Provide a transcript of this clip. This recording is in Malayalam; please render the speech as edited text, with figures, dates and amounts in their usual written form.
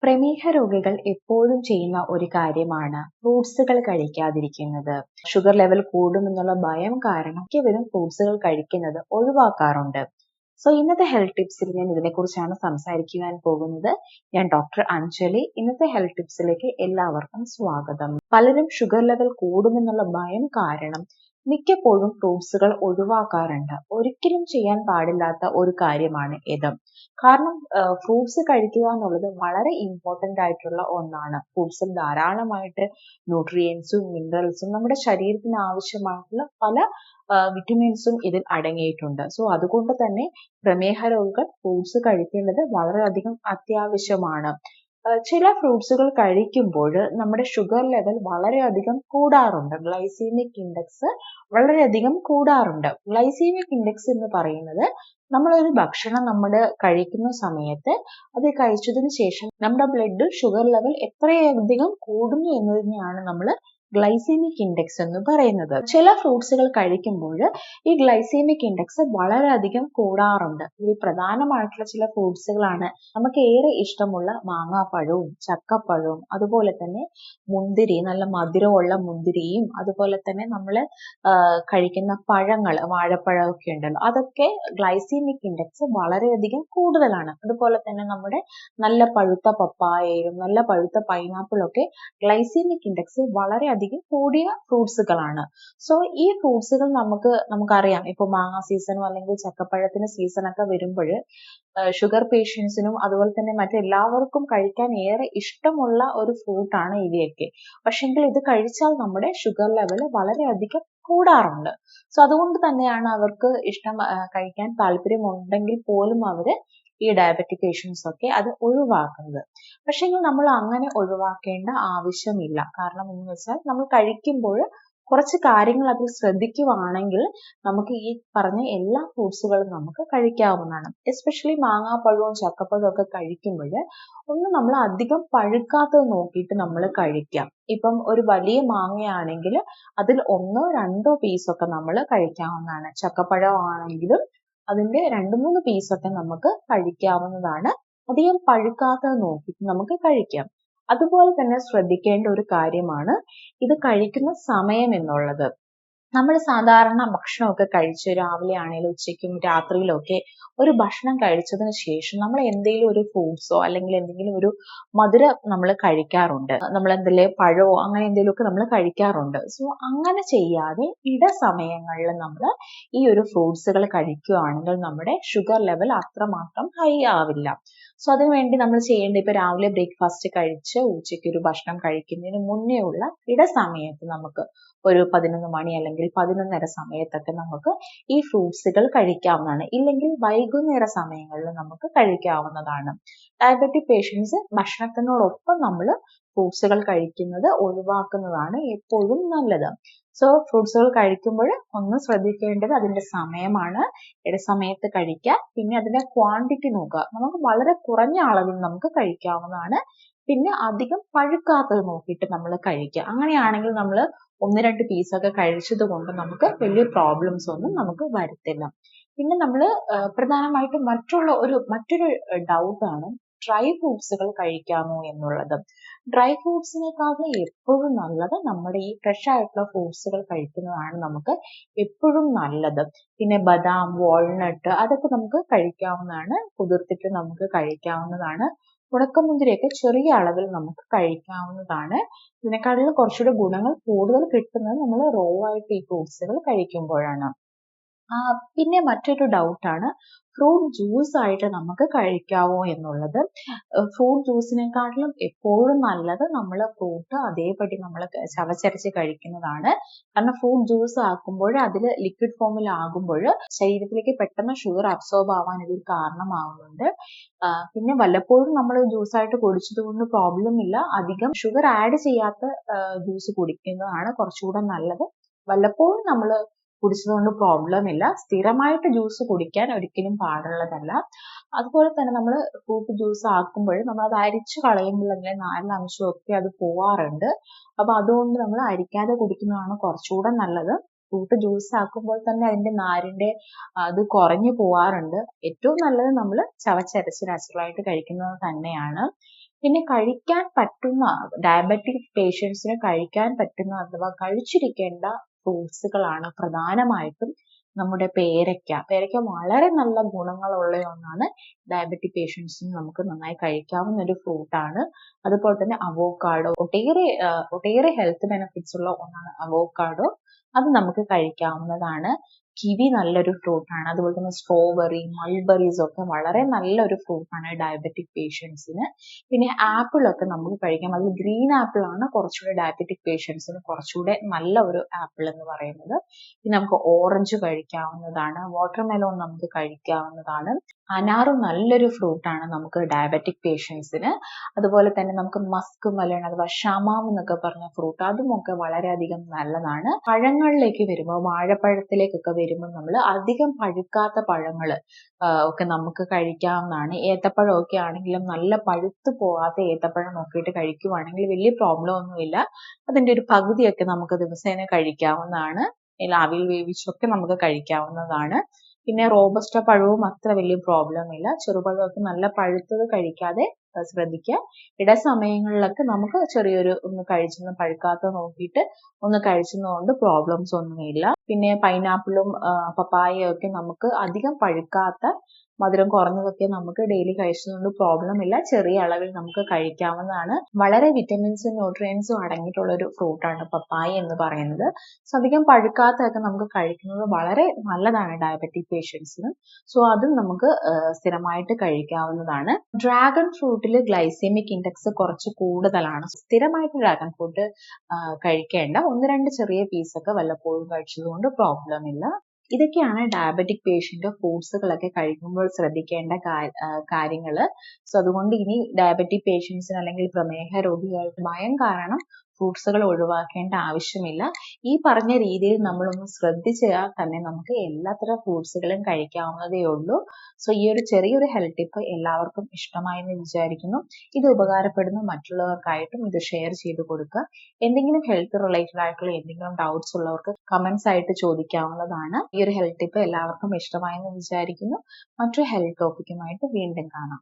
പ്രമേഹ രോഗികൾ എപ്പോഴും ചെയ്യുന്ന ഒരു കാര്യമാണ് ഫ്രൂട്ട്സുകൾ കഴിക്കാതിരിക്കുന്നത്. ഷുഗർ ലെവൽ കൂടുമെന്നുള്ള ഭയം കാരണം മിക്കവരും ഫ്രൂട്ട്സുകൾ കഴിക്കുന്നത് ഒഴിവാക്കാറുണ്ട്. ഇന്നത്തെ ഹെൽത്ത് ടിപ്സിൽ ഞാൻ ഇതിനെക്കുറിച്ചാണ് സംസാരിക്കുവാൻ പോകുന്നത്. ഞാൻ ഡോക്ടർ അഞ്ജലി. ഇന്നത്തെ ഹെൽത്ത് ടിപ്സിലേക്ക് എല്ലാവർക്കും സ്വാഗതം. പലരും ഷുഗർ ലെവൽ കൂടുമെന്നുള്ള ഭയം കാരണം മിക്കപ്പോഴും ഫ്രൂട്ട്സുകൾ ഒഴിവാക്കാറുണ്ട്. ഒരിക്കലും ചെയ്യാൻ പാടില്ലാത്ത ഒരു കാര്യമാണ് ഇത്. കാരണം ഫ്രൂട്ട്സ് കഴിക്കുക എന്നുള്ളത് വളരെ ഇമ്പോർട്ടന്റ് ആയിട്ടുള്ള ഒന്നാണ്. ഫ്രൂട്ട്സിൽ ധാരാളമായിട്ട് ന്യൂട്രിയൻസും മിനറൽസും നമ്മുടെ ശരീരത്തിന് ആവശ്യമായിട്ടുള്ള പല വിറ്റമിൻസും ഇതിൽ അടങ്ങിയിട്ടുണ്ട്. അതുകൊണ്ട് തന്നെ പ്രമേഹ രോഗികൾ ഫ്രൂട്ട്സ് കഴിക്കേണ്ടത് വളരെയധികം അത്യാവശ്യമാണ്. ചില ഫ്രൂട്ട്സുകൾ കഴിക്കുമ്പോൾ നമ്മുടെ ഷുഗർ ലെവൽ വളരെയധികം കൂടാറുണ്ട്. ഗ്ലൈസീമിക് ഇൻഡെക്സ് വളരെയധികം കൂടാറുണ്ട്. ഗ്ലൈസീമിക് ഇൻഡെക്സ് എന്ന് പറയുന്നത് നമ്മളൊരു ഭക്ഷണം കഴിക്കുന്ന സമയത്ത് അത് കഴിച്ചതിന് ശേഷം നമ്മുടെ ബ്ലഡിൽ ഷുഗർ ലെവൽ എത്രയധികം കൂടുന്നു എന്നതിനെയാണ് നമ്മൾ ഗ്ലൈസീമിക് ഇൻഡെക്സ് എന്ന് പറയുന്നത്. ചില ഫ്രൂട്ട്സുകൾ കഴിക്കുമ്പോൾ ഈ ഗ്ലൈസീമിക് ഇൻഡെക്സ് വളരെയധികം കൂടാറുണ്ട്. ഇതിൽ പ്രധാനമായിട്ടുള്ള ചില ഫ്രൂട്ട്സുകളാണ് നമുക്ക് ഏറെ ഇഷ്ടമുള്ള മാങ്ങാപ്പഴവും ചക്കപ്പഴവും, അതുപോലെ തന്നെ മുന്തിരി, നല്ല മധുരമുള്ള മുന്തിരിയും, അതുപോലെ തന്നെ നമ്മൾ കഴിക്കുന്ന പഴങ്ങൾ, വാഴപ്പഴമൊക്കെ ഉണ്ടല്ലോ, അതൊക്കെ ഗ്ലൈസീമിക് ഇൻഡെക്സ് വളരെയധികം കൂടുതലാണ്. അതുപോലെ തന്നെ നമ്മുടെ നല്ല പഴുത്ത പപ്പായയും നല്ല പഴുത്ത പൈനാപ്പിളൊക്കെ ഗ്ലൈസീമിക് ഇൻഡെക്സ് വളരെയധികം കൂടിയ ഫ്രൂട്ട്സുകളാണ്. ഈ ഫ്രൂട്ട്സുകൾ നമുക്കറിയാം, ഇപ്പൊ മാങ്ങ സീസണോ അല്ലെങ്കിൽ ചക്കപ്പഴത്തിന് സീസണൊക്കെ വരുമ്പോൾ ഷുഗർ പേഷ്യൻസിനും അതുപോലെ തന്നെ മറ്റെല്ലാവർക്കും കഴിക്കാൻ ഏറെ ഇഷ്ടമുള്ള ഒരു ഫ്രൂട്ടാണ് ഇവയൊക്കെ. പക്ഷെങ്കിൽ ഇത് കഴിച്ചാൽ നമ്മുടെ ഷുഗർ ലെവൽ വളരെയധികം കൂടാറുണ്ട്. അതുകൊണ്ട് തന്നെയാണ് അവർക്ക് കഴിക്കാൻ താല്പര്യമുണ്ടെങ്കിൽ പോലും അവര് ഈ ഡയബറ്റിക് പേഷ്യൻസ് ഒക്കെ അത് ഒഴിവാക്കുന്നത്. പക്ഷെങ്കിൽ നമ്മൾ അങ്ങനെ ഒഴിവാക്കേണ്ട ആവശ്യമില്ല. കാരണം എന്ന് വെച്ചാൽ നമ്മൾ കഴിക്കുമ്പോൾ കുറച്ച് കാര്യങ്ങൾ അതിൽ ശ്രദ്ധിക്കുവാണെങ്കിൽ നമുക്ക് ഈ പറഞ്ഞ എല്ലാ ഫ്രൂട്ട്സുകളും നമുക്ക് കഴിക്കാവുന്നതാണ്. എസ്പെഷ്യലി മാങ്ങാപ്പഴവും ചക്കപ്പഴവും ഒക്കെ കഴിക്കുമ്പോൾ നമ്മൾ അധികം പഴുക്കാത്തത് നോക്കിയിട്ട് നമ്മൾ കഴിക്കാം. ഇപ്പം ഒരു വലിയ മാങ്ങയാണെങ്കിൽ അതിൽ 1-2 പീസൊക്കെ നമ്മൾ കഴിക്കാവുന്നതാണ്. ചക്കപ്പഴമാണെങ്കിലും അതിന്റെ 2-3 പീസൊക്കെ നമുക്ക് കഴിക്കാവുന്നതാണ്. അധികം പഴുക്കാത്തത് നോക്കിയിട്ട് നമുക്ക് കഴിക്കാം. അതുപോലെ തന്നെ ശ്രദ്ധിക്കേണ്ട ഒരു കാര്യമാണ് ഇത് കഴിക്കുന്ന സമയം എന്നുള്ളത്. നമ്മൾ സാധാരണ ഭക്ഷണമൊക്കെ കഴിച്ച് രാവിലെ ആണെങ്കിലും ഉച്ചയ്ക്കും രാത്രിയിലും ഒക്കെ ഒരു ഭക്ഷണം കഴിച്ചതിന് ശേഷം നമ്മൾ എന്തെങ്കിലും ഒരു ഫ്രൂട്ട്സോ അല്ലെങ്കിൽ എന്തെങ്കിലും ഒരു മധുരം നമ്മൾ കഴിക്കാറുണ്ട്. നമ്മൾ എന്തെങ്കിലും പഴമോ അങ്ങനെ എന്തെങ്കിലുമൊക്കെ നമ്മൾ കഴിക്കാറുണ്ട്. അങ്ങനെ ചെയ്യാതെ ഇടസമയങ്ങളിൽ നമ്മൾ ഈ ഒരു ഫ്രൂട്ട്സുകൾ കഴിക്കുകയാണെങ്കിൽ നമ്മുടെ ഷുഗർ ലെവൽ അത്രമാത്രം ഹൈ ആവില്ല. അതിനുവേണ്ടി നമ്മൾ ചെയ്യേണ്ടത്, ഇപ്പൊ രാവിലെ ബ്രേക്ക്ഫാസ്റ്റ് കഴിച്ച് ഉച്ചയ്ക്ക് ഒരു ഭക്ഷണം കഴിക്കുന്നതിന് മുന്നേ ഉള്ള ഇടസമയത്ത് നമുക്ക് ഒരു 11 മണി അല്ലെങ്കിൽ 11:30 സമയത്തൊക്കെ നമുക്ക് ഈ ഫ്രൂട്ട്സുകൾ കഴിക്കാവുന്നതാണ്. ഇല്ലെങ്കിൽ വൈകുന്നേര സമയങ്ങളിൽ നമുക്ക് കഴിക്കാവുന്നതാണ്. ഡയബറ്റിക് പേഷ്യൻസ് ഭക്ഷണത്തിനോടൊപ്പം നമ്മൾ ഫ്രൂട്ട്സുകൾ കഴിക്കുന്നത് ഒഴിവാക്കുന്നതാണ് എപ്പോഴും നല്ലത്. ഫ്രൂട്ട്സുകൾ കഴിക്കുമ്പോൾ ഒന്ന് ശ്രദ്ധിക്കേണ്ടത് അതിന്റെ സമയമാണ്. ഇടസമയത്ത് കഴിക്കുക. പിന്നെ അതിന്റെ ക്വാണ്ടിറ്റി നോക്കുക. നമുക്ക് വളരെ കുറഞ്ഞ അളവിൽ നമുക്ക് കഴിക്കാവുന്നതാണ്. പിന്നെ അധികം പഴുക്കാത്തത് നോക്കിയിട്ട് നമ്മൾ കഴിക്കുക. അങ്ങനെയാണെങ്കിൽ നമ്മൾ 1-2 പീസൊക്കെ കഴിച്ചത് കൊണ്ട് നമുക്ക് വലിയ പ്രോബ്ലംസ് ഒന്നും നമുക്ക് വരത്തില്ല. പിന്നെ നമ്മൾ പ്രധാനമായിട്ടും മറ്റൊരു ഡൗട്ടാണ് ഡ്രൈ ഫ്രൂട്ട്സുകൾ കഴിക്കാമോ എന്നുള്ളത്. ഡ്രൈ ഫ്രൂട്ട്സിനെക്കാളും എപ്പോഴും നല്ലത് നമ്മുടെ ഈ ഫ്രഷ് ആയിട്ടുള്ള ഫ്രൂട്ട്സുകൾ കഴിക്കുന്നതാണ് നമുക്ക് എപ്പോഴും നല്ലത്. പിന്നെ ബദാം, വാൾനട്ട് അതൊക്കെ നമുക്ക് കഴിക്കാവുന്നതാണ്. കുതിർത്തിട്ട് നമുക്ക് കഴിക്കാവുന്നതാണ്. ഉണക്കമുന്തിരിയൊക്കെ ചെറിയ അളവിൽ നമുക്ക് കഴിക്കാവുന്നതാണ്. ഇതിനെക്കാളും കുറച്ചുകൂടെ ഗുണങ്ങൾ കൂടുതൽ കിട്ടുന്നത് നമ്മൾ റോ ആയിട്ട് ഈ ഫ്രൂട്ട്സുകൾ കഴിക്കുമ്പോഴാണ്. പിന്നെ മറ്റൊരു ഡൗട്ടാണ് ഫ്രൂട്ട് ജ്യൂസ് ആയിട്ട് നമുക്ക് കഴിക്കാവോ എന്നുള്ളത്. ഫ്രൂട്ട് ജ്യൂസിനെക്കാട്ടിലും എപ്പോഴും നല്ലത് നമ്മൾ ഫ്രൂട്ട് അതേപടി നമ്മൾ ചവച്ചരച്ച് കഴിക്കുന്നതാണ്. കാരണം ഫ്രൂട്ട് ജ്യൂസ് ആക്കുമ്പോൾ അതിൽ ലിക്വിഡ് ഫോമിൽ ആകുമ്പോൾ ശരീരത്തിലേക്ക് പെട്ടെന്ന് ഷുഗർ അബ്സോർബ് ആവാൻ ഇത് കാരണമാകുന്നുണ്ട്. പിന്നെ വല്ലപ്പോഴും നമ്മൾ ജ്യൂസായിട്ട് കുടിച്ചത് കൊണ്ട് പ്രോബ്ലം ഇല്ല. അധികം ഷുഗർ ആഡ് ചെയ്യാത്ത ജ്യൂസ് കുടിക്കുന്നതാണ് കുറച്ചുകൂടെ നല്ലത്. വല്ലപ്പോഴും നമ്മൾ കുടിച്ചതുകൊണ്ട് പ്രോബ്ലം ഇല്ല. സ്ഥിരമായിട്ട് ജ്യൂസ് കുടിക്കാൻ ഒരിക്കലും പാടുള്ളതല്ല. അതുപോലെ തന്നെ നമ്മൾ ഫ്രൂട്ട് ജ്യൂസ് ആക്കുമ്പോൾ നമ്മൾ അത് അരിച്ചു കളയുമ്പോൾ അതിലെ നാരിന്റെ അംശമൊക്കെ അത് പോവാറുണ്ട്. അപ്പൊ അതുകൊണ്ട് നമ്മൾ അരിക്കാതെ കുടിക്കുന്നതാണ് കുറച്ചുകൂടെ നല്ലത്. ഫ്രൂട്ട് ജ്യൂസ് ആക്കുമ്പോൾ തന്നെ അതിന്റെ നാരിന്റെ അത് കുറഞ്ഞു പോവാറുണ്ട്. ഏറ്റവും നല്ലത് നമ്മൾ ചവച്ചരച്ച് നാച്ചുറലായിട്ട് കഴിക്കുന്നത് തന്നെയാണ്. പിന്നെ കഴിക്കാൻ പറ്റുന്ന ഡയബറ്റിക് പേഷ്യൻസിന് കഴിക്കാൻ പറ്റുന്ന അഥവാ കഴിച്ചിരിക്കേണ്ട ഫ്രൂട്ട്സുകളാണ് പ്രധാനമായിട്ടും നമ്മുടെ പേരയ്ക്ക വളരെ നല്ല ഗുണങ്ങളുള്ള ഒന്നാണ്. ഡയബറ്റിക് പേഷ്യൻസിന് നമുക്ക് നന്നായി കഴിക്കാവുന്ന ഒരു ഫ്രൂട്ടാണ്. അതുപോലെ തന്നെ അവോക്കാഡോ ഒട്ടേറെ ഹെൽത്ത് ബെനിഫിറ്റ്സ് ഉള്ള ഒന്നാണ് അവോക്കാഡോ. അത് നമുക്ക് കഴിക്കാവുന്നതാണ്. കിവി നല്ലൊരു ഫ്രൂട്ടാണ്. അതുപോലെ തന്നെ സ്ട്രോബെറി, മൾബറീസ് ഒക്കെ വളരെ നല്ലൊരു ഫ്രൂട്ടാണ് ഡയബറ്റിക് പേഷ്യൻസിന്. പിന്നെ ആപ്പിൾ ഒക്കെ നമുക്ക് കഴിക്കാം. അത് ഗ്രീൻ ആപ്പിൾ ആണ് കുറച്ചുകൂടെ ഡയബറ്റിക് പേഷ്യൻസിന് കുറച്ചുകൂടെ നല്ല ഒരു ആപ്പിൾ എന്ന് പറയുന്നത്. പിന്നെ നമുക്ക് ഓറഞ്ച് കഴിക്കാവുന്നതാണ്. വാട്ടർമെലോൺ നമുക്ക് കഴിക്കാവുന്നതാണ്. അനാറും നല്ലൊരു ഫ്രൂട്ടാണ് നമുക്ക് ഡയബറ്റിക് പേഷ്യൻസിന്. അതുപോലെ തന്നെ നമുക്ക് മസ്ക് മെലൺ അഥവാ ഷമാം എന്നൊക്കെ പറഞ്ഞ ഫ്രൂട്ട്, അതുമൊക്കെ വളരെയധികം നല്ലതാണ്. പഴങ്ങളിലേക്ക് വരുമ്പോൾ, വാഴപ്പഴത്തിലേക്കൊക്കെ വരുമ്പോൾ നമ്മൾ അധികം പഴുക്കാത്ത പഴങ്ങൾ ഒക്കെ നമുക്ക് കഴിക്കാവുന്നതാണ്. ഏത്തപ്പഴം ഒക്കെ ആണെങ്കിലും നല്ല പഴുത്തു പോകാത്ത ഏത്തപ്പഴം നോക്കിയിട്ട് കഴിക്കുവാണെങ്കിൽ വലിയ പ്രോബ്ലം ഒന്നുമില്ല. അതിന്റെ ഒരു പകുതിയൊക്കെ നമുക്ക് ദിവസേന കഴിക്കാവുന്നതാണ്. ആവിയിൽ വേവിച്ചൊക്കെ നമുക്ക് കഴിക്കാവുന്നതാണ്. പിന്നെ റോബസ്റ്റ പഴവും അത്ര വലിയ പ്രോബ്ലം ഇല്ല. ചെറുപഴമൊക്കെ നല്ല പഴുത്തത് കഴിക്കാതെ ശ്രദ്ധിക്കുക. ഇടസമയങ്ങളിലൊക്കെ നമുക്ക് ചെറിയൊരു ഒന്ന് കഴിച്ചൊന്ന് പഴുക്കാത്ത നോക്കിയിട്ട് ഒന്ന് കഴിച്ചതുകൊണ്ട് പ്രോബ്ലംസ് ഒന്നുമില്ല. പിന്നെ പൈനാപ്പിളും പപ്പായയും ഒക്കെ നമുക്ക് അധികം പഴുക്കാത്ത മധുരം കുറഞ്ഞതൊക്കെ നമുക്ക് ഡെയിലി കഴിച്ചതുകൊണ്ട് പ്രോബ്ലം ഇല്ല. ചെറിയ അളവിൽ നമുക്ക് കഴിക്കാവുന്നതാണ്. വളരെ വിറ്റമിൻസും ന്യൂട്രിയൻസും അടങ്ങിയിട്ടുള്ള ഒരു ഫ്രൂട്ടാണ് പപ്പായ എന്ന് പറയുന്നത്. സോ അധികം പഴുക്കാത്തതൊക്കെ നമുക്ക് കഴിക്കുന്നത് വളരെ നല്ലതാണ് ഡയബറ്റിക് പേഷ്യൻസിന്. സോ അതും നമുക്ക് സ്ഥിരമായിട്ട് കഴിക്കാവുന്നതാണ്. ഡ്രാഗൺ ഫ്രൂട്ടിൽ ഗ്ലൈസെമിക് ഇൻഡെക്സ് കുറച്ച് കൂടുതലാണ്. സ്ഥിരമായിട്ട് ഡ്രാഗൺ ഫ്രൂട്ട് കഴിക്കേണ്ട. 1-2 ചെറിയ പീസൊക്കെ വല്ലപ്പോഴും കഴിച്ചതുകൊണ്ട് പ്രോബ്ലം ഇല്ല. ഇതൊക്കെയാണ് ഡയബറ്റിക് പേഷ്യന്റ് ഫ്രൂട്ട്സുകളൊക്കെ കഴിക്കുമ്പോൾ ശ്രദ്ധിക്കേണ്ട കാര്യങ്ങൾ. സോ അതുകൊണ്ട് ഇനി ഡയബറ്റിക് പേഷ്യൻസിന് അല്ലെങ്കിൽ പ്രമേഹ രോഗികൾക്ക് ഭയം കാരണം ഫ്രൂട്ട്സുകൾ ഒഴിവാക്കേണ്ട ആവശ്യമില്ല. ഈ പറഞ്ഞ രീതിയിൽ നമ്മളൊന്ന് ശ്രദ്ധിച്ചാൽ തന്നെ നമുക്ക് എല്ലാത്തരം ഫ്രൂട്ട്സുകളും കഴിക്കാവുന്നതേ ഉള്ളൂ. സോ ഈ ഒരു ചെറിയൊരു ഹെൽത്ത് ടിപ്പ് എല്ലാവർക്കും ഇഷ്ടമായി എന്ന് വിചാരിക്കുന്നു. ഇത് ഉപകാരപ്പെടുന്ന മറ്റുള്ളവർക്കായിട്ടും ഇത് ഷെയർ ചെയ്ത് കൊടുക്കുക. എന്തെങ്കിലും ഹെൽത്ത് റിലേറ്റഡ് ആയിട്ടുള്ള എന്തെങ്കിലും ഡൗട്ട്സ് ഉള്ളവർക്ക് കമന്റ്സ് ആയിട്ട് ചോദിക്കാവുന്നതാണ്. ഈ ഒരു ഹെൽത്ത് ടിപ്പ് എല്ലാവർക്കും ഇഷ്ടമായി എന്ന് വിചാരിക്കുന്നു. മറ്റൊരു ഹെൽത്ത് ടോപ്പിക്കുമായിട്ട് വീണ്ടും കാണാം.